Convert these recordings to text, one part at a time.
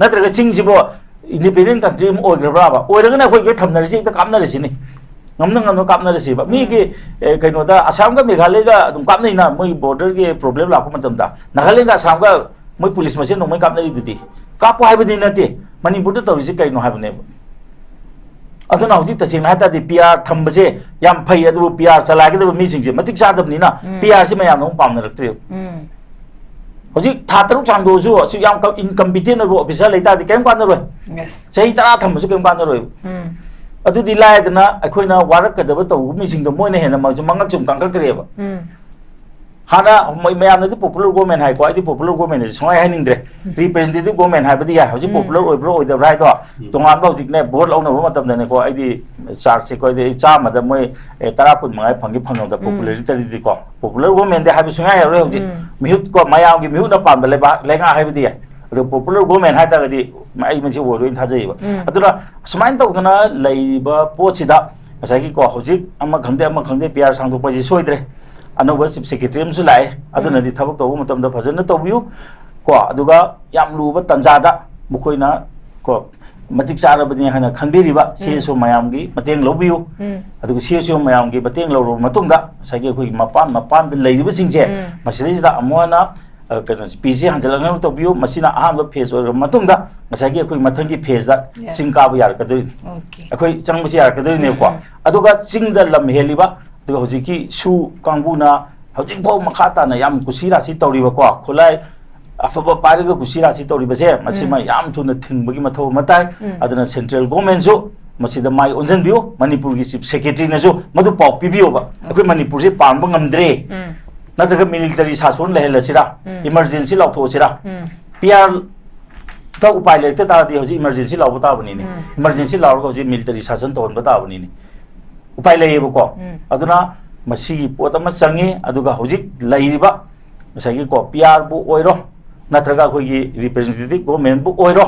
नत्रग चिंगसिबो independent country में ओग्रब्राबा ओरगना कोई के थमनरसि त कामनरसिनि ngam कामनरसि बा मी के कइनोदा असम का मेघालय का दुम कामनैना मोय बॉर्डर के प्रॉब्लम लाको मतमदा नागालैंड का असम का मोय पुलिस मसे नोमै कामनरि दुति कापो हाइबदि नते मणिपुर त तौरिसि कइनो हाबने अदुना हौजि तसिंग हाता दि पीआर थंबसे याम फै अदु पीआर चलागे दब मी सिंगसे मतिक सादबनिना पीआर से मयाम नो पामनरक्त्रे हौजि था तरु चांगदोसु असु याम इनकम्पिटेंट ऑफिसर लेता दि केम कानरो सही तरा थंबसु केम कानरो अदुदि लायदना अखोइना वारकदब तौ मिसिंग द मोइना हेना मजु मंगक जुम कांगकरेबा हाना मयाम नदि पॉपुलर गवर्नमेंट हाइ को आदि पॉपुलर गवर्नमेंट सोय हाइनिंद्रे रिप्रेजेंटेटिव गवर्नमेंट हाइबदि या हौजि पॉपुलर ओइब्रो ओइदब राइ तो तोंगान बौजिकने भोट लौनबो मतमदने को आदि चार्ज से को आदि चामद मोय 10 कुन मंगाय फंगि फंगनोदा पॉपुलरिटी दि को पॉपुलर गवर्नमेंट दे हाइबि सुङा यारे हौजि मिहुत को मयाम गी मिहुना पाम लेबा लेगा हाइबदि अदो पॉपुलर गवर्नमेंट हाइ तागदि आई मसि ओरो इन थाजैबा अदुना समाइन तौदना लैबा पोचिदा असैगी को हौजि अमा खंदे पीआर सांगदो पजि सोइद्रे अनोबा चीफ सेक्रेटरी अमसु लाए अदुनदि थबक तौबो मतमदा फजन तौबियु को अदुगा याम लुबा तंजादा मुखोइना को मतिक चारबनि हना खंबिरिबा सीएसओ मयामगी मतेंग लौबियु अदुगा सीएसओ मयामगी मतेंग लौरो मतुंगा सगे खोइ मपान लैरिबा सिंगजे मसिदिदा अमोना कनो पीजे हंजलंग तौबियु मसिना अहाम फेज ओर मतुंगा मसागे खोइ मथंगी फेज दा चिंकाबा यारकदरि अखोइ चंगबसि यारकदरि ने को अदुगा चिंगदा लम हेलिबा तो हौजिकी सु कांगुना हौजिक भौ मखाताना याम कुसिरासि तौरिबा को खुलाय अफबा पारिगा कुसिरासि तौरिबसे मसिमा याम थुना थिंगबगी मथौ मताय अदना सेंट्रल गवर्नमेंट जो मसिदा माइ ओनजनबियो मणिपुर की चीफ सेक्रेटरी नजो मधु पाउ पिबियोबा अखोइ मणिपुर से पांगबा ngamdre नत्रगा मिलिटरी शासन लहेलसिरा इमरजेंसी लाउथोसिरा पीआर त उपाय लेते तादि हौजि इमरजेंसी लाउबा ताबनिने इमरजेंसी लाउरगा हौजि मिलिटरी शासन तोनबा ताबनिने उपाय लेबो को अदुना मसिगी पोत अमा चंगे अदुगा हौजिक लैरिबा मसागी को पीआर बु ओइरो नत्रगा खोगी रिप्रेजेंटेटिव गवर्नमेंट बु ओइरो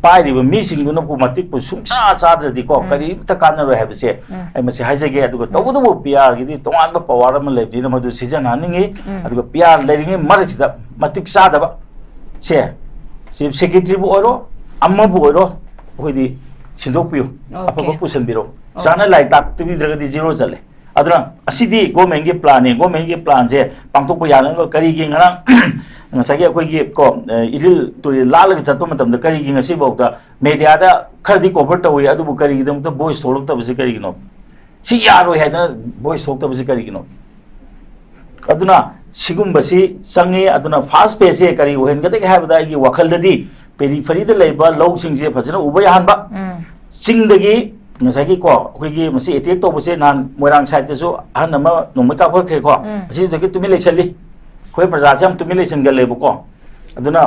पाइरिबा मिसिंगुना पु मतिक पु सुंसा चाद्रदि को करी त कानरो हेबसे ai मसे हाइजगे अदुगा तौगदबो पीआर गिदि तोंगानबा पावर अमा लेबिना मदु सिजन हानिंगे अदुगा पीआर लेरिंगे मरजिदा मतिक सादबा से चीफ सेक्रेटरी बु ओइरो अम्मा बु ओइरो खोइदि सिंदोपियो अफबा पुसनबिरो जाना लाइ ताक्तबिद्रगदि जीरो चले अदुना असिदि गवर्नमेंट के प्लान है गवर्नमेंट के प्लान से पांगतोप यानगो करिगी ngana ngसागे अखोइगी को इरिल तुरि लालग चतो मतमदा करिगी ngasi बौता मीडिया दा खरदि कवर तवि अदुबु करिगी दमता वॉइस थोलक्तबसि करिगिनो सि यारो हैदना वॉइस थोलक्तबसि करिगिनो अदुना सिगुम्बसि संगे अदुना फास्ट पेज से करि ओहेनगदे हैबदा आगी वखलदि पेरिफेरी द लेबा लौसिंगजे फजना उबा याहनबा चिंगदगी ngसागी को अखोइगी मसि एटेक तौबसे नान मोरांग साइड तेसु अहन अमा नोमै काफरखे को असि जगे तुमि लेसलि खोइ प्रजा से हम तुमि लेसन गलेबो को अदुना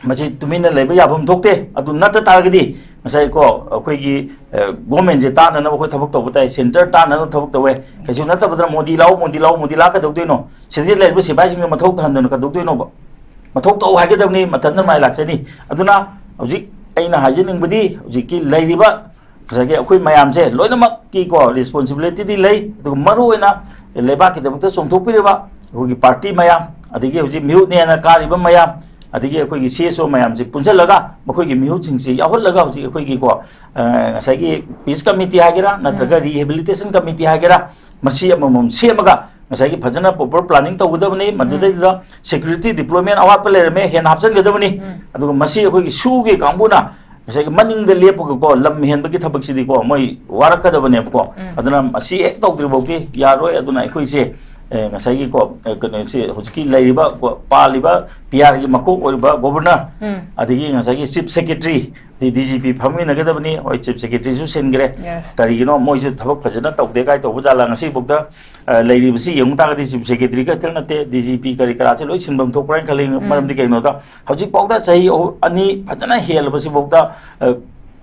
मसि तुमिना लेबा याबम थोकते अदु नत तारगदि ngसाई को अखोइगी गवर्नमेंट जे तानन अखोइ थबक तौबताय सेंटर तानन थबक तवे कैसु नत बदर मोदी लाउ का दौदोइनो सिजि लेबा सिबाइ सिंग मथौ थानदन का दौदोइनो मथौ तौ हागेदबनि मथन माइ लाक्सनि अदुना हौजि अइना हाजिनिंगबदि हौजिकी लैरिबा कसगे अखोइ मयाम से लोइनमक की को रिस्पांसिबिलिटी दि लै दु मरु ओइना लेबा की दमत सोंथोपिरिबा अखोइ पार्टी मयाम अदिगे हौजि मिहु नेना कारिबा मयाम अदिगे अखोइ सीएसओ मयाम से पुंजलगा मखोइ मिहु सिंगसि याहोलगा हौजि अखोइ को सगी पीस कमिटी हागेरा नत्रगा रिहेबिलिटेशन कमिटी हागेरा मसी अमम सेमगा ngसागी फजना प्रॉपर प्लानिंग तौगदबनि मदुदैदा सिक्योरिटी डिप्लॉयमेंट अवात लेरमे हेन हापसनगदबनि अदुगा मसी अखोइ सुगे कांगुना ngसागी मनिंग दे लेपग को लम हेनबगी थबकसिदि को मै वारकदबने को अदुना मसी एक तौद्रिबोगी यारोय अदुना अखोइ से ngसागी को कनो से हुजकी लैरिबा पालिबा पीआर की मको ओरिबा गवर्नर अदिगी ngसागी चीफ सेक्रेटरी डीजीपी फमी नगदबनी ओइ चीफ सेक्रेटरी सु सेनगरे करिगिनो मोइजु थबक फजना तौदे गाय तौबु जाला ngasi बक्ता लैरिबसि यंगतागदि चीफ सेक्रेटरी का तेलनते डीजीपी करि कराचे लोइ सिनबम थोकराइन खले मरमदि कैनो दा हौजि पौदा चाहि अनि फजना हेलबसि बक्ता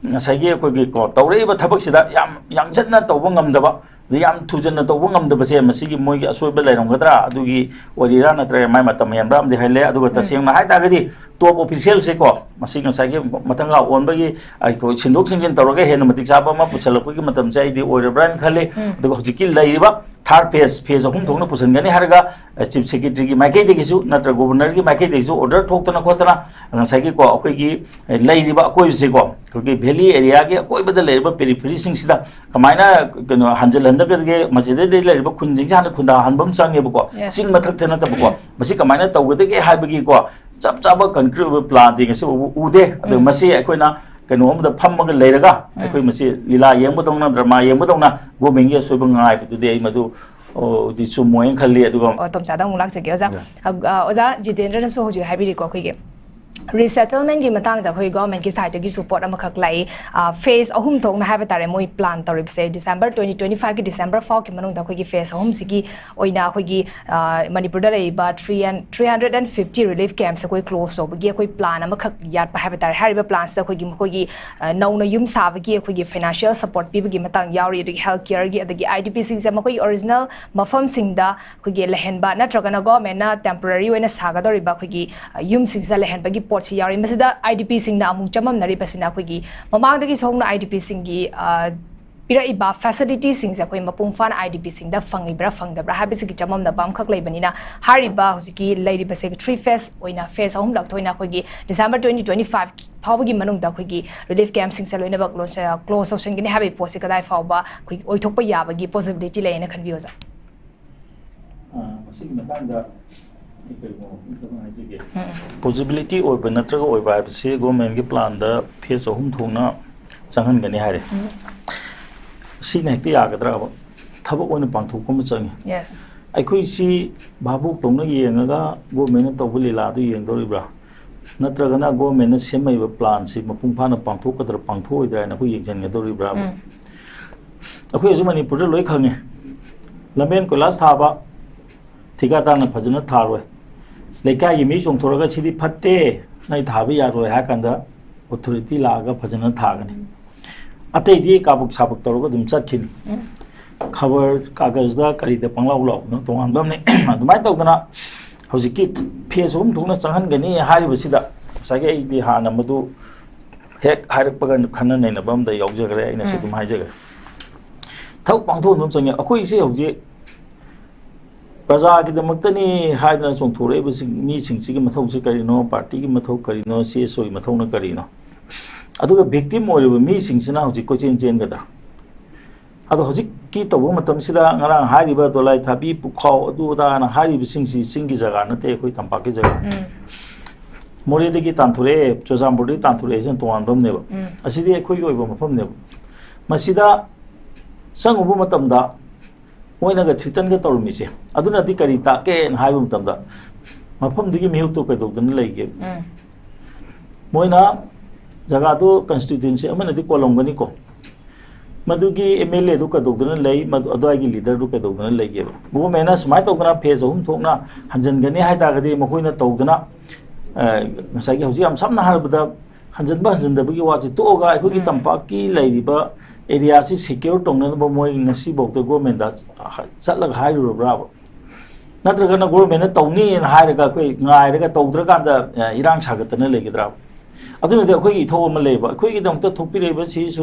ngसागी कोगी को तौरेबा थबकसिदा याम यांगजना तौबो ngamdaba याम थुजन तौबो ngamdabase मसिगी मोइगी असोइबा लैरमगदरा अदुगी ओरिरा नत्रे माइ मतम यामब्राम दि हाइले अदुगा तसेंगना हाइतागदि टॉप ऑफिशियल से को मसिग ngसागी मतंगा ओनबगी आइको सिंदोक सिंजिन तौरगे हेन मतिक साबा मा पुछलपगी मतम चाइदि ओइरब्रान खले अदुगा हुजिकी लैरिबा third phase ahum thongna pusan gani harga chief secretary gi makai de gisu natra governor gi makai de gisu order thoktana khotana ngasai gi ko akoi gi leiriba akoi se ko ki valley area gi akoi bada leiriba periphery sing sida kamaina keno hanjal handa ge masjid de leiriba khunjing jana khunda hanbam change ba ko sing mathak thena ta ba ko masi kamaina tawgade ge haibagi ko chap chap concrete plan ding se ude adu masi akoina keno amda phammaga leiraga akoi masi lila yengbadongna drama yengbadongna government ge soibang ngai bu de madu di sumoy khali aduga tom cha dang mulak se ge oza Jitendra so hoji haibiri ko khoi ge resettlement gi matang da khoi government ki side gi support am khak lai phase ahum thong na have tare moi plan tarip se December 2025 ki December 4 ki manung da khoi gi phase ahum sigi oina khoi gi Manipur da lai ba 350 relief camps koi close so gi koi plan am khak yat pa have tare hariba plans da khoi gi nau na yum sa gi khoi gi financial support pi gi matang yauri ri health care gi adagi IDP sing se makoi original mafam sing da khoi gi lehen ba na tragana government na temporary wena saga dori ba khoi gi yum sing sa lehen ba gi si yari masida IDP sing na amung chamam nari pasina khoi gi mamang dagi song na IDP sing gi pira iba facility sing sa khoi mapung fan IDP sing da fangi bra fang da bra habisi gi chamam da bam khak lai banina hariba hosiki lairi base 3 phase oina phase ahum lak thoina khoi gi December 2025 phawgi manung da khoi gi relief camp sing sa loina bak lon sa close option gi ne habi posi kadai phawba khoi oi thok pa yaba gi possibility lai na khanbi oza masing matang da possibility or benatraga or by se government ki plan da phase ahum thongna changhan gani hare si na ti agadra thabak oina pangthok ko ma changi yes aikhoi si babuk tongna yengaga government to bulila du yeng doribra natraga na government na semai ba plan si mapung phana pangthok kadra pangthoi dra na ko yengjan ga doribra akhoi ju Manipur da loi khange lamen ko last thaba thika ta na phajana tharoi lekai yi mi chong thoraga chidi phatte nai thabi yaroi ha kanda authority laga phajana thagani atei di kabuk sabuk toroga dum chakhini khabar kagaz da kari da panglaw law no tongan bam ne adumai tawdana hojiki phase hum thungna changhan gani hari basida sage ai di ha na madu hek harak pagan khana nei na bam da yaujagre aina se dum haijaga thau pangtho num changi akoi se hoje Praja ki damakta ni haidna chongthore bisi mi singsi ki mathau se karino party ki mathau karino CSO ki mathau na karino aduga victim oiba mi singsina hoji ko chen gada adu hoji ki tobo matam sida ngara hariba dolai thabi pukhau adu da na hariba singsi singi jaga na te koi tampa ki jaga more de ki tanthore chojam bodi tanthore esen toan bam ne ba asidi koi oiba mafam ne masida sangubu matam da moina ga thitan ga tormi se aduna di kari ta ke haibum tamda mafam digi mihu to ka dogdan leige moina jaga do constituency amana di kolongani ko madugi MLA du ka dogdan lei madu adai gi leader du ka dogdan leige go mena smai togna phase hum thokna hanjan gani hai ta ga di makoina togdana ngasai gi hoji am samna harbada hanjan da bagi wa ji to ga ko gi tampa ki leiba area si secure tongna ba moi ngasi bok to government da chatlag hai ru bra natraga na government na tawni na hai ga koi ngai ga tawdra kan da irang sagatana legidra aduna de khoi gi tho ma leba khoi gi dong ta thopi reba si so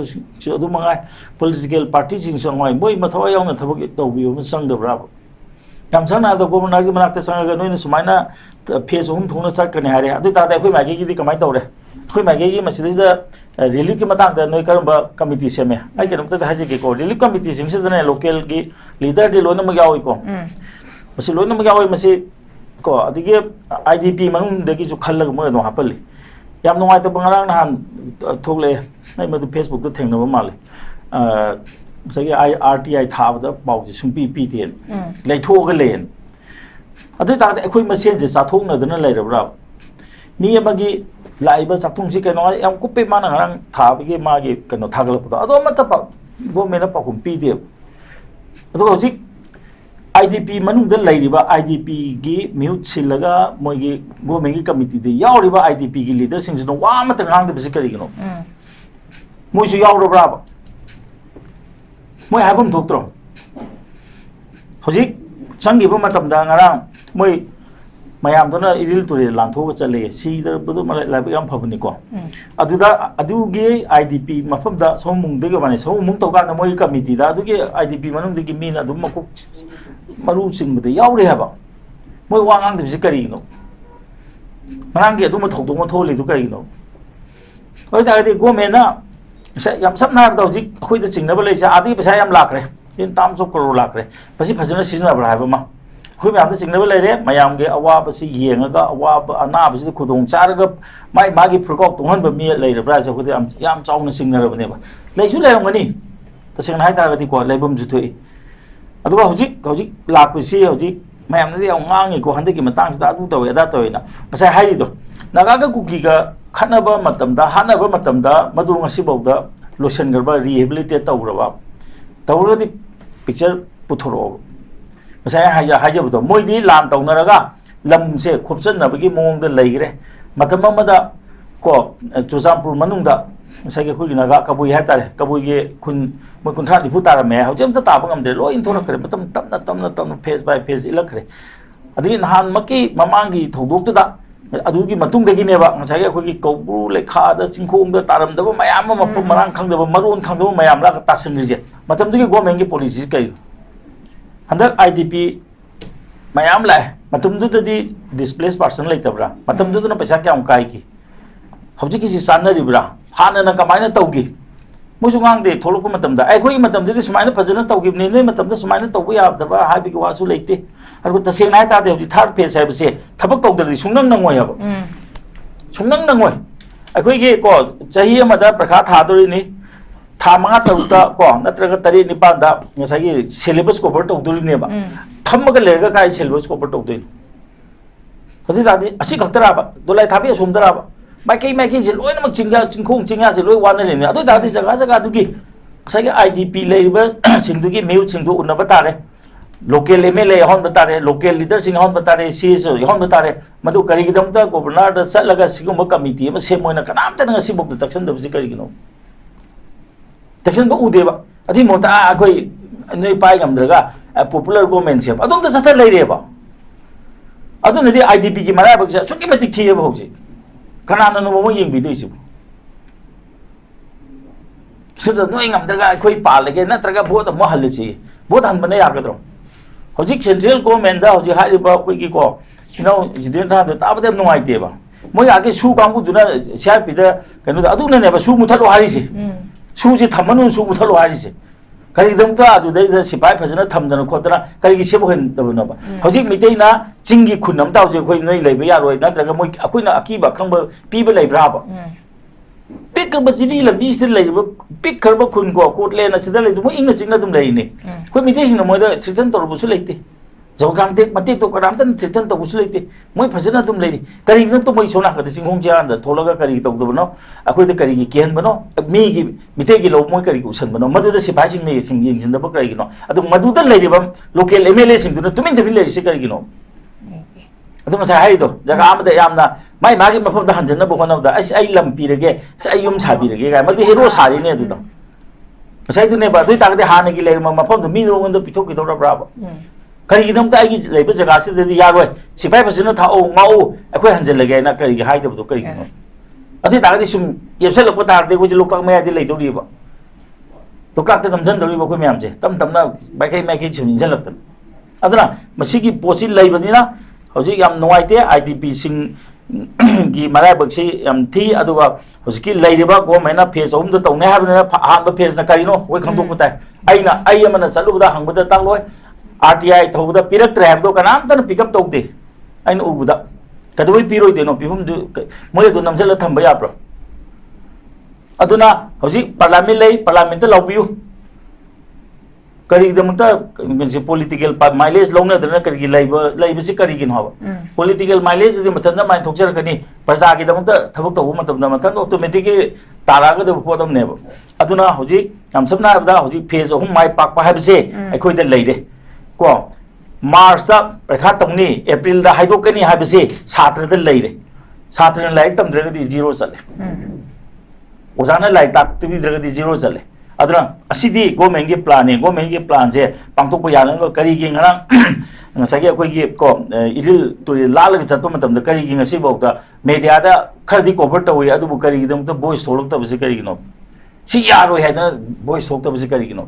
adu mangai political party sing so ngai moi ma thawai yauna thabak tawbi ma sang da bra yam sana da governor gi manak ta sang ga noi na sumaina phase hum thongna chat kan hare adu ta da khoi ma gi di kamai tawre khoi ma gi masida relief ki matang da noi karamba committee se me ai kenam ta haje ke ko relief committee sing se da local gi leader de lona ma yawi ko masi lona ma yawi masi ko adige IDP manung de gi ju khallag ma no hapali yam nungai ta bangarang han thokle ai ma du Facebook to thengna ba male sagi RTI thab da baw ji sumpi pi ten lai thoga len adu ta da khoi masen je cha thokna dana lai rabra mi amagi laiba chakthung si keno am kupe mana ngarang thabige magi keno thagla puda ado mata pa go mena pa kum pi de ado hojik IDP manung da lairiba IDP gi mute silaga moigi go mengi committee de yauriba IDP gi leader sing no wa mata ngang de bisikari gino moi su yauro braba moi habum doktro hojik changi ba matam da ngarang moi mayamdona iril turi lanthoga chale sida budu labi am phabni ko adugi IDP mafamda somung de bani somung to kana moi committee da adugi IDP manung de min adum makuk maru singbude yaure haba moi wangang de kari no manang ge adum thokdong thole du kari no oi da de gomena yam sapna da ji khoi de singnaba lei sa adi pesa yam lakre in tam so crore lakre pasi phajana sizna bra haba ma khoi ma da singnaba lei re mayam ge awa pasi yenga awa ana pasi khudong charga mai magi phurkok tunghan ba mi lei bra so khode yam chawna singna ra bane ba lei su lei ngani ta singna hai ta ga di ko leibum ju thoi aduga hojik lakpisi hojik mayam na di ngangi ko hande ki matang sa adu tawe da tawe na pasai hai do naga ga kuki ga khanaba matamda hanaba matamda madu ngasi bawda lotion garba rehabilitate tawraba tawra di picture puthoro pasai haja budo moi di lan tawnaraga lam se khopsan na bagi mong da leigre matam amada ko chusampur manungda sage khuli naga kabui hatare kabui ge kun moi kunthra di futara me hojam ta tabang amde lo in thona kare matam tamna face by face ilakre adi nahan maki mamangi thodok tu da adugi matung dagi ne ba ngasai khoi gi kobru lekha da chingkhong da taram da mayam ma marang khang da maron khang da mayam la ta singri matam dagi government gi policy kai handak IDP mayam la matam du di displaced person lai tabra matam du na paisa kya kai ki hojik ki si sanna ribra hana na kamaina tawgi musu ngang de tholok matam da ai khoi matam de sumaina phajana tawgi ne ne matam da sumaina tawbu ya da ba habi ki wasu leite aru ta seng nai ta de third phase hai bse thabak tawd de sungnang nangoi ya sungnang nangoi ai khoi ge ko chahi ma da prakha tha dori ni tha manga tawta ko natraga tari ni pa da ngasai gi syllabus cover tawduri ne ba thamma ga lega kai syllabus cover tawdoi hoji da di asi khaktara ba dolai thabi sumdara ba mai je loi namak chingkhong chingya je loi wana ne adu da di jaga du gi sai ga IDP leiba singdu gi meu singdu unna batare local MLA hon batare local leader sing hon batare CS hon batare madu kari gi dam ta governor da salaga sigum committee ma se moina kanam ta nga sibok da taction da bi kari gi no taction ba ude ba adi mota akoi noi pai gam draga popular government se adum ta satha leire ba adu ne di IDP gi mara ba sa suki matik thiye ba hoje kanana no mo yeng bi dei sibu sida noi ngam daga khoi pa lege na traga vote mo hal chi vote han bane ya gadro hojik central government da hojik hari ba khoi ki ko jiden da ta ba dem no ai te ba mo ya ke su bang bu duna CRP da kanu da adu ne ba su muthalo hari chi su ji thamanu su muthalo hari chi kari dam ta adu dai da sipai phajana thamdana khotana kari gi sebo hen da no ba hojik mitei na chingi khunam ta je khoi noi leiba ya roi na traga moi akoi na akiba khangba piba leibra ba pik ka bajiri la bi stil leiba pik karba khun ko kotle na chida leidu mo ingna chingna dum lei ne khoi mitei sin mo da thritan tor bu su leite jogam te mate to kadam tan thritan to bu su leite moi phajana dum leiri kari ngam to moi sona ka chingkhong ja da tholaga kari to do no akoi da kari gi ken bano mi gi mitei gi lo moi kari ku san bano madu da sipai sing ne sing ying sin da ba kari gi no adu madu da leiri bam local MLA sing du na tumin da bi leiri se kari gi no adu masai hai do jaga amada yamna mai magi mafam da hanjana bo khona da ai lam pirage sai ai yum sabi rage ga madu hero sari ne adu da masai du ne ba dui ta ga ha ne gi leiri mafam da mi do ngon da pithok gi do ra bra ba kari gi dam ta ai gi leiba jaga se da ya roi sipai phasina tha o ngau akhoi hanjal lage na kari gi hai da do kari gi no adu ta ga di sum yepsel ko ta de ko ji lokak mai adi lei do ri ba lokak ta dam jan do ri ba ko myam je tam tam na bai kai sum injal lak tan aduna masigi pochi leiba ni na hojik yam noaite IDP sing gi marai bakse yam thi aduga hojiki leiriba go maina phase ahum da tawne habna han ba phase na karino hoi khangdok putai aina ai amana chalu da hangba da tangloi RTI thoda pirak trap do kanam tan pick up tawde aina ubuda kadoi piroi de no pibum du moi do namjal thamba ya pro aduna hojik parliament ta lobbiu kari damta political mileage longna dana kari laiba si kari gin hawa political mileage di matanda mai thokjar kani praja gi damta thabak to matamda mathan automatically taraga da podam ne aduna hoji am sabna abda hoji phase hum mai pak pa habse akhoi da leire ko march da prakha tongni april da haidok kani habse satra da leire satra lai tam draga di zero chale ozana lai tak tibi draga di zero chale अदना असिदी government के plan है government के plan से पांगथोक यानग करी की ngana अखोई को इरिल तुरी लाल चतप मतम करी की ngasi बौता मीडिया दा खरदी कवर तवे अदुबु करी दम त वॉइस थोलक्तबसे करिगिनो सी यारो हैदना वॉइस थोक्तबसे करिगिनो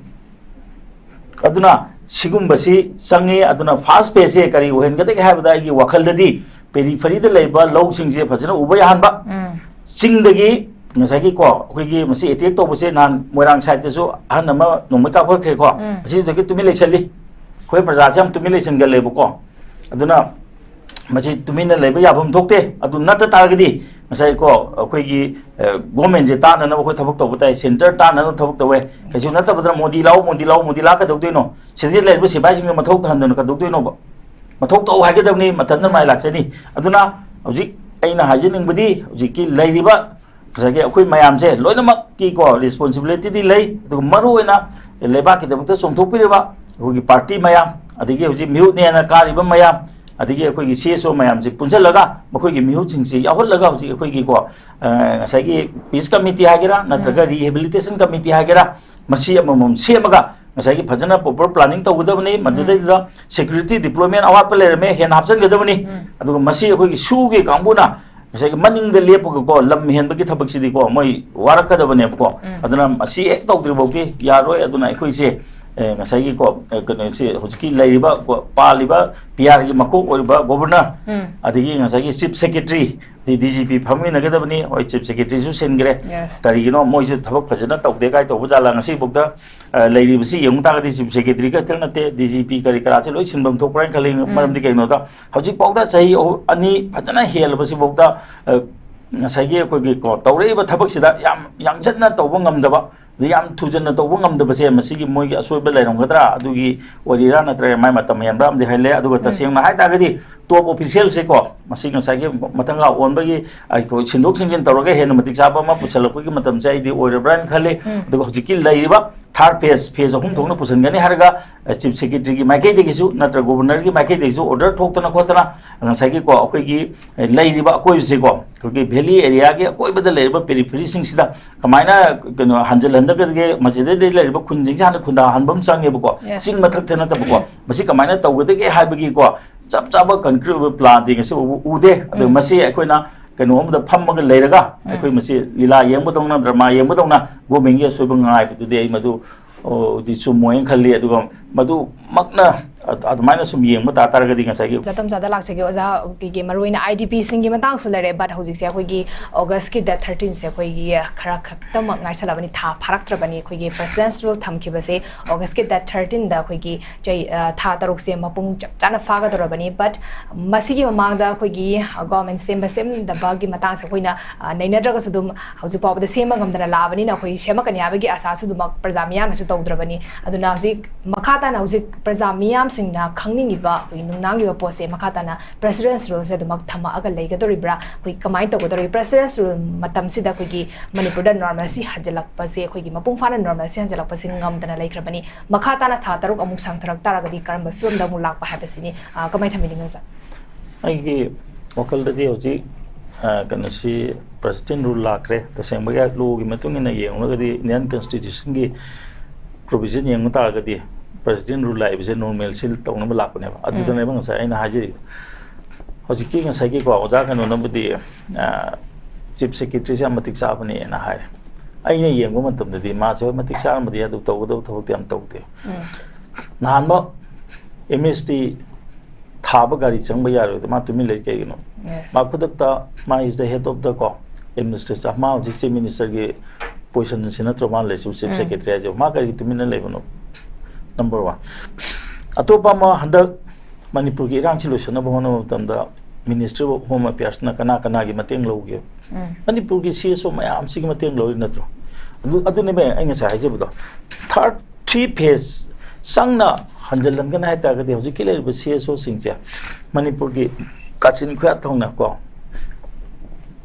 अदुना सिगुम्बसी संगे अदुना फास्ट पेज से करी ओहेनगदे हैबदा की वखलददी पेरीफेरी द लेबा लौ सिंगजे फजना उबा याहनबा चिंगदगी ngasi ko अखोई मसी एटेक तोबसे नान मोरांग साइड तेसो हन नमा नोमै काफरखे को असी जगे तुमि लेसली खोई प्रजा से हम तुमि लेसन गलेबो को अदुना मसी तुमि न लेबा याबम थोकते अदु नत तारगदी ngasi को अखोई की गवर्नमेंट जे तान न अखोई थबक तोबताय सेंटर तान न थबक तवे कैसु नत बदर मोदी ला का दोदइनो सिजि लेबो सिबाइ सिंग मथौक हन्दन का दोदइनो मथौक तो हागेदबनी मथन माइ लाक्सनी अदुना हौजी अइना हाजिनिंगबदी हौजी की लेरिबा कसगे अखोई मयाम से लोइनमक की को रिस्पांसिबिलिटी दी लई दु मरु ओइना लेबा की दमत सोंथोकपिरेबा अखोई पार्टी मयाम अदिगे हौजी मिहु नेना कारिबा मयाम अदिगे अखोई सीएसओ मयाम से पुंजलगा मखोई मिहु सिंगसे याहोलगा हौजी अखोई को सगी पीस कमिटी हागेरा नत्रगा रिहेबिलिटेशन कमिटी हागेरा मसी अममम सेमगा ngasi फजना प्रॉपर प्लानिंग तौगदबनी मदुदैदा सिक्योरिटी डिप्लॉयमेंट अवात लेरमे हेन हापसनगदबनी अदुगा मसी अखोई सुगे कांबुना ngasi मनिंग दे लेपग को लम हेन बगी थबक सिदी को मोई वारकदबने को अदुना मसी एक तौद्रिबोगी यारोय अदुना अखोई से ngasi को कने से हुजकी लेरिबा पालिबा पीआर की मको ओरिबा गवर्नर अदिगी ngasi चीफ सेक्रेटरी डीजीपी फमी नगदबनी ओय चीफ सेक्रेटरी सु सेनग्रे करिगिनो मोइजु थबक फजना तौदे गाय तौबु जाला ngasi बुकदा लेरिबसी यंगतागदी चीफ सेक्रेटरी का तेलनते डीजीपी करि कराचे लोइ सिनबम थोकप्राइन खले मरमदि कैनोदा हौजी पौदा चाहि अनि फजना हेलबसी बुकदा ngasi को तौरेबा थबक सिदा याम जन्ना तौबो ngamdaba याम थुजन तौबो ngamdabase masigi moigi asoiba lairomgadra adugi orira natre mai matam yambram de haile aduga tasengna hai tagadi top official se ko masigi ngasi matanga onbagi ai ko sindok singjin tawraga hen matik saba ma puchalapagi matam chai di oirabran khale aduga hojiki laiba third phase ahum thongna pusangani harga chief secretary ki makai de gisu natra governor ki makai de gisu order thoktana khotana ngasi ko akoi ki lairiba koi se ko ki valley area ki koi bada lairiba periphery sing sida kamaina keno hanjal के मसीदे लेरिबा खुंजिंग जान खुंदा हनबम संगेबको सिंग मथक थेना तबको मसी कमाइना तौगदे हाइबगी को चप चाबा concrete plan दिंग से उदे अदो मसी अखोइना कनोम the फमग लेरगा अखोइ Masih Leela येंबदोंना drama येंबदोंना गोमिंगे सोइब ngaibदुदे मदु दि सुमोय खल्ली अदुगम मदु मकना अदमाइना सुम येंब तातारगदि ngसाइ जतम जादा लाक्सेगे ओजा की मरुइना आईडीपी सिंग की मतंग सुलरे बट हौजिक से अखोइगी अगस्त की डेट 13 से अखोइगी खरा खतम ngaisalaबनी था फारक्त्रबनी अखोइगी प्रेसिडेंस रूल थमखिबसे अगस्त की डेट 13 दा अखोइगी जै था तरुक से मपुंग चपचाना फागदरबनी बट मसिगी ममांगदा अखोइगी गवर्नमेंट सेम दबागी मतंग से अखोइना नैनद्रगस दुम हौजिक पावदा सेम गमदना लाबनी ना अखोइ सेमकनी आबगी आसासु दुम प्रजा मियाम सु तौद्रबनी अदुना हौजिक मखाताना हौजिक प्रजा मियाम सिंगना खंगनिंगिबा अखोइ नुंनांगिबा पोसे मखाताना प्रेसिडेंस रूल से दुमक थमा अगा लेगदोरिब्रा अखोइ कमाइ तौगदोरि प्रेसिडेंस रूल मतम सिदा अखोइगी मणिपुरदा नॉर्मलसी हजलकपसे अखोइगी मपुंग फाना नॉर्मलसी हजलकपसे ngमदना लेख्रबनी मखाताना था तरुक अमुक संगथरक तारगदी करम फिल्म दा मु लाकपा हाबसिनी कमाइ थमिनिंग सा आइगी वकलददी होजि कनसी प्रेसिडेंट रूल लाक्रे तसेंबगा लोगी मतुंगिना येंगलगदी इंडियन कॉन्स्टिट्यूशन की प्रोविजन येंग तारगदी प्रेसिडेंट रूल लाइबसे नॉर्मल सिल तौनब लापने अदुदने बंगसा आइना हाजिरी होजिकी ngसाइगी को ओजा कनो नबदी चीफ सेक्रेटरी से मतिक साबने ना हाय आइना येंगो मतमददी मा से मतिक सामदि अदु तौगदो थौते am तौते नानबा एमएसटी थाब गाड़ी चंग यारो मा तुमि ले केगिनो मा खुदकता मा is the head of the को एडमिनिस्ट्रेशन मा जिसे मिनिस्टर के पोजीशन से नत्र मा ले चीफ सेक्रेटरी जो मा गाड़ी तुमि न लेबनो नंबर 1 अतोपा मा हंदक मणिपुर की इरांग सिलुशन बहोनो तंदा मिनिस्टर ऑफ होम अफेयर्स ना कना कना की मतेंग लौगे मणिपुर की सीएसओ मयाम सिग मतेंग लौरि नत्रो अदुने बे अंग सा हाइजबदो थर्ड 3 फेज संगना हंजलन गना है तागदे हजि के लेब सीएसओ सिंगचे मणिपुर की काचिन खुया थोंना को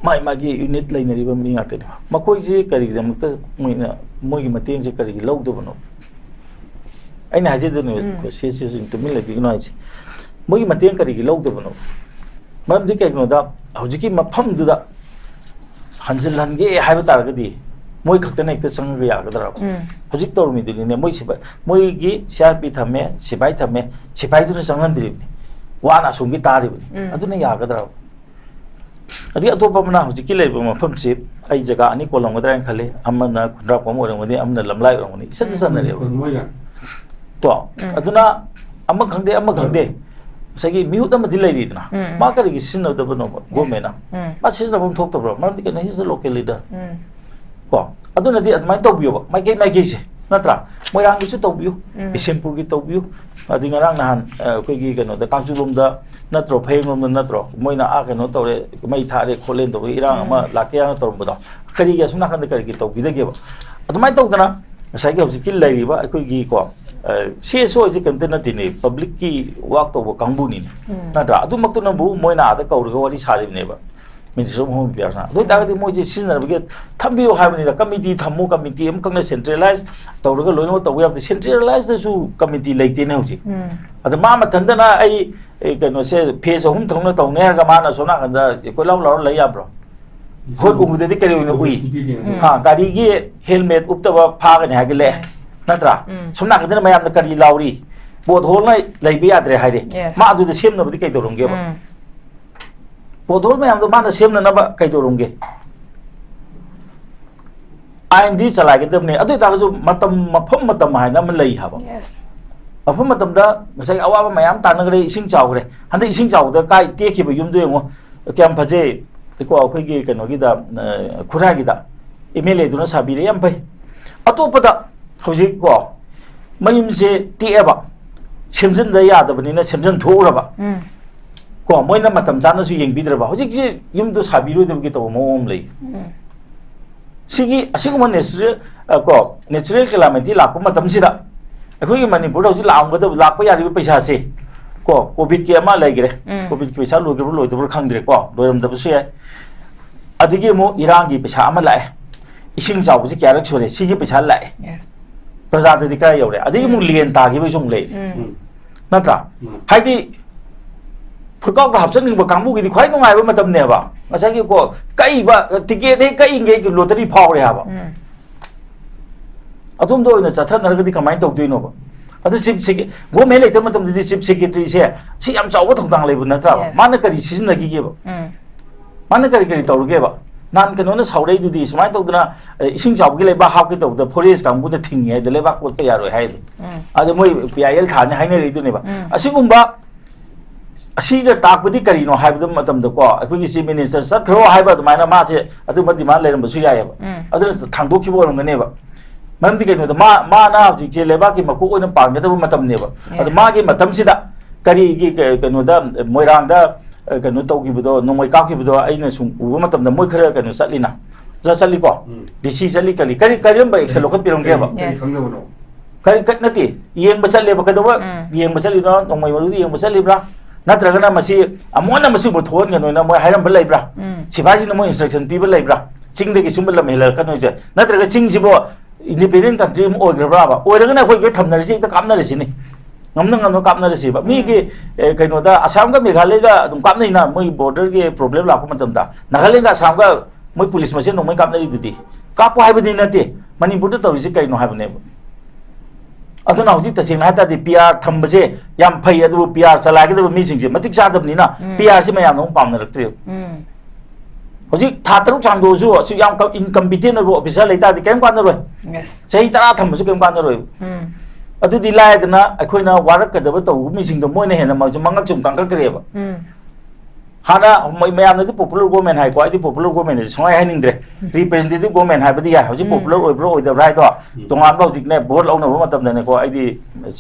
माइ मागी यूनिट लेनरिबा मनि आते मकोइ जे करि दमत मोइना मोइगी मतेंग जे करि लौदबनो अने हाजिदने को सीएसओ सिंग तुमि लेबिगनो आइसे मोइगी मतेंग करि लौदबनो मरमदि कैगनोदा हजि की मफम दुदा हंजलहनगे हाइबा तारगदी moi khakta nei ta sang ga ya ga dara hojik tor mi dini ne moi sibai moi gi CRP thame sibai tu ne sangan diri wa na sum gi tari adu ne ya ga dara adi atopa mana hojik ki leiba mafam si ai jaga ani kolong gadra khale amana khundra pom orang modi amna lamlai orang modi isan san ne to aduna amma khangde sagi miut am dilai ri dna ma kari gi sin da bano go mena ma sin da bom thok to bro ma di kana his local leader ko aduna di admai to biyo ma ke se natra moyang gi su to biyo isempur gi to biyo adi ngarang nahan koi gi kano da kangsu lom da natro pheng lom natro moina a kano to re mai tha re kholen to irang ama lakya na to bo da kari gi sumna kan da kari gi to bi da ge ba admai to dana sagi hoji kil lai ri ba koi gi ko CSO is content tini public ki work to kambu ni na da adu mak to na bu moi na da kaur ga wari sari ne ba min so mo biar na do da ga moi ji sin na bi thambi o ha ni da committee thammu committee am kang centralize to ga lo no to ya centralize da su committee lai te ne hoji adu ma ma thanda na ai ga no se phase hum thong na to ne ga ma na so na ga da ko law lai ya bro hot um de kare no ui ha gari gi helmet up ta ba pha ga ne ha ga le natra sumna kadana mayam na kari lauri bod hol na leibi adre haire ma adu de sem na budi kai dorong ge ba bod hol mayam do ma na sem na ba kai dorong ge ain di chala ge dam ne adu ta ju matam hai na man lei ha ba afum matam da masai awa ba mayam ta na gre ising chaw gre hande ising chaw da kai te ki ba yum do ngo kyam phaje ko akhoi ge kano gi da khura gi da email du na sabi re yam pai atopa da hojik ko mayum se ti eba semjin da ya da bani na semjin thora ba ko moina matam jana su yeng bidra ba hojik je yum do sabi ro de gi to mom lei sigi asigu natural calamity la ko matam sida akhoi gi manipur hojik la am ga da la pa ya ri paisa se ko covid ki ama lai gre covid ki paisa lo ge lo khang dire ko loram da su ya adigi mo irang gi paisa ama lai ising jaw ji kya rak sore sigi paisa lai प्रजा दि का you're अदि मु लियन ता गिबे जों ले नत्रा हाइदि फुरकाव दा हबसन निबा कांबु गिदि खै नंगाय बा मतम ने बा असागि को कई बा टिकेट दे कई गे लॉटरी फावरे हाबा अतुम दो न चथन नरगदि कमाय तौ दुइनो बा अदि सिप से गो मे लेते मतम दि सिप सेक्रेटरी से सि याम चाव थोंदांग लेबु नत्रा माने करि सिजन नगि गे बा माने करि तौरगे बा nan kano na saurei du di smai to dna ising jaw gi leba hap ki to the forest kam bu na thing he de leba ko ta yaro hai ade moi PIL tha ne hai ne ri du ne ba asigum ba asi da tak budi kari no hai bu matam da ko akoi gi chief minister sa thro hai ba mai na ma se adu ma di ma le ba su ya ya ba adu thang do ki bo ram ne ba mam di ke no da ma na ji je leba ki ma ko na pa me da matam ne ba adu ma gi matam si da kari gi ke no da moirang da kanu tau ki budo nomoi ka ki budo ai na sung u matam da moi khara kanu satli na za satli ko dc satli kali kari ba excel lokat pirong ge ba kari kat nati yeng ba satli ba ka do ba yeng ba satli no nomoi ma yeng ba satli bra natraga na masi amona masi bo thon ga no na moi hairam ba lai bra sibaji na moi instruction pi ba lai bra ching de ki sum lam helal ka no je natraga ching si bo independent country mo ogra bra ba oira na khoi ge thamnar si ta kamnar si ni ngam kapna resi ba mi ki kaino da asam ga meghalaya ga dum kapna ina moi border ge problem la ko matam da nagaland ga asam ga moi police machine no moi kapna ri diti kapo hai badi na te manipur da tawisi kaino hai bane aduna hoji ta sing na ta di PR thamba je yam phai adu PR chala ge da mi sing je matik cha dab ni na PR se mayam no pam na raktre hoji tha taruk chang do su su yam incompetent no officer leita di kem kan na roi yes sei tara thamba su kem kan na roi adu di lai dana akhoi na warak ka da ba to mi sing do moi na he na ma ju mangak chum tang ka kre ba hana mai mayam na di popular government hai ko ai di popular government ni songai hai ning dre representative government hai ba di ya hoji popular oi bro oi da right to tongan ba jik ne board launa ba matam ne ko ai di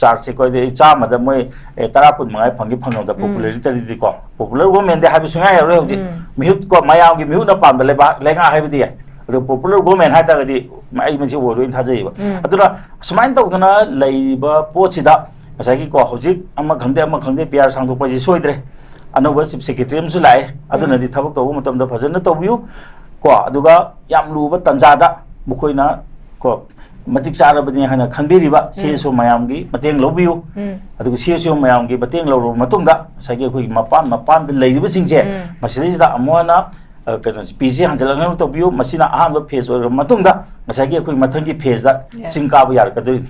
charge se ko di cha ma da moi tara pun mangai phangi phang da popularity di ko popular government de hai ba songai hai ro hoji mihut ko mayam gi mihut na pam ba le ba lenga hai ba di the popular government hai ta ga di mai men si wo ro in tha jai ba aduna smain to na lei ba po chi da asa gi ko hoji amma khangde PR sang thok pa ji soi dre anoba chief secretary am su lai aduna di thabak to matam da phajana to biu ko aduga yam lu ba tanja da bukoi na ko matik chara ba ni hana khanbiri ba CSO mayam gi mateng lo biu aduga CSO mayam gi mateng lo matung da sa gi khoi mapan da lei ba sing je masidi da amona ꯀꯩꯅꯣ ꯄꯤꯁꯤ ꯍꯟꯖꯤꯜꯂꯛꯅꯕ ꯇꯧꯕꯤꯌꯨ ꯃꯁꯤꯅ ꯑꯍꯥꯟꯕ phase ꯑꯣꯏꯔꯕ ꯃꯇꯨꯡꯗ ꯉꯁꯥꯏꯒꯤ ꯑꯩꯈꯣꯏ ꯃꯊꯪꯒꯤ ꯐꯦꯖꯗ ꯆꯤꯡ ꯀꯥꯕ ꯌꯥꯔꯛꯀꯗꯣꯏꯅꯤ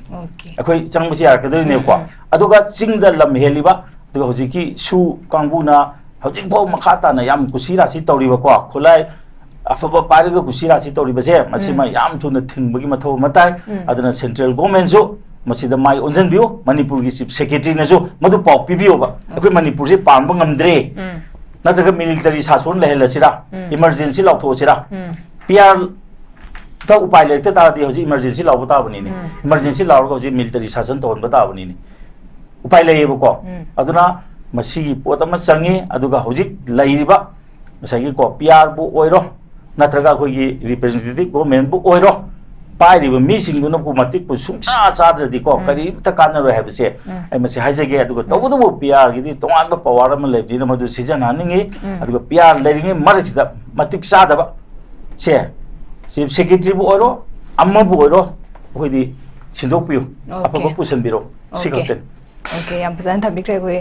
ꯑꯩꯈꯣꯏ ꯆꯪꯕꯁꯤ ꯌꯥꯔꯛꯀꯗꯣꯏꯅꯦꯕꯀꯣ ꯑꯗꯨꯒ ꯆꯤꯡꯗ ꯂꯝ ꯍꯦꯜꯂꯤꯕ ꯑꯗꯨꯒ ꯍꯧꯖꯤꯛꯀꯤ ꯁꯨ ꯀꯥꯡꯕꯨꯅ ꯍꯧꯖꯤꯛꯐꯥꯎ ꯃꯈꯥ ꯇꯥꯅ ꯌꯥꯝ ꯀꯨꯁꯤꯔꯥꯁꯤ ꯇꯧꯔꯤꯕꯀꯣ ꯈꯨꯠꯂꯥꯏ ꯑꯐꯕ ꯄꯥꯏꯔꯒ ꯀꯨꯁꯤꯔꯥꯁꯤ ꯇꯧꯔꯤꯕꯁꯦ ꯃꯁꯤꯃ ꯌꯥꯝ ꯊꯨꯅ ꯊꯤꯡꯕꯒꯤ ꯃꯊꯧ ꯑꯃ ꯇꯥꯏ ꯑꯗꯨꯅ ꯁꯦꯟꯇ꯭ꯔꯦꯜ ꯒꯣꯔꯃꯦꯟꯁꯨ ꯃꯁꯤꯗ ꯃꯥꯏ ꯑꯣꯟꯁꯤꯟꯕꯤꯌꯨ ꯃꯅꯤꯄꯨꯔꯒꯤ ꯆꯤꯞ ꯁꯦꯀ꯭ꯔꯦꯇꯔꯤꯅꯁꯨ ꯃꯗꯨ ꯄꯥꯎ ꯄꯤꯕꯤꯌꯣꯕ ꯑꯩꯈꯣꯏ ꯃꯅꯤꯄꯨꯔꯁꯦ ꯄꯥꯟꯕ ꯉꯝꯗ꯭ꯔꯦ नत्रग मिलिटरी शासन लेहलसिरा इमरजेंसी लाउथोसिरा पीआर ता उपाय लेते तादी हजि इमरजेंसी लाउ ताबनिनी इमरजेंसी लाउ हजि मिलिटरी शासन तोहन बताबनिनी उपाय लेयेबको अदुना मसीगी पोत अमा चंगे अदुगा हजि लैरिबा मसागी को पीआर बु ओइरो नत्रगा कोगी रिप्रेजेंटेटिव गवर्नमेंट बु ओइरो पाइरिबा मीसिंगुना बु मतिक बु सुंसा चाद्रदि को करी त कानरो हैबसे ai masi haijage aduga tawdubu PR gidi tonganba power ama lebdina madu sijana ningi aduga PR leringi marixda matik sadaba che chief secretary bu oro amma bu oro hoidi sindokpiu apa bu pusanbiro sikapten okay yam pasan thabikre koi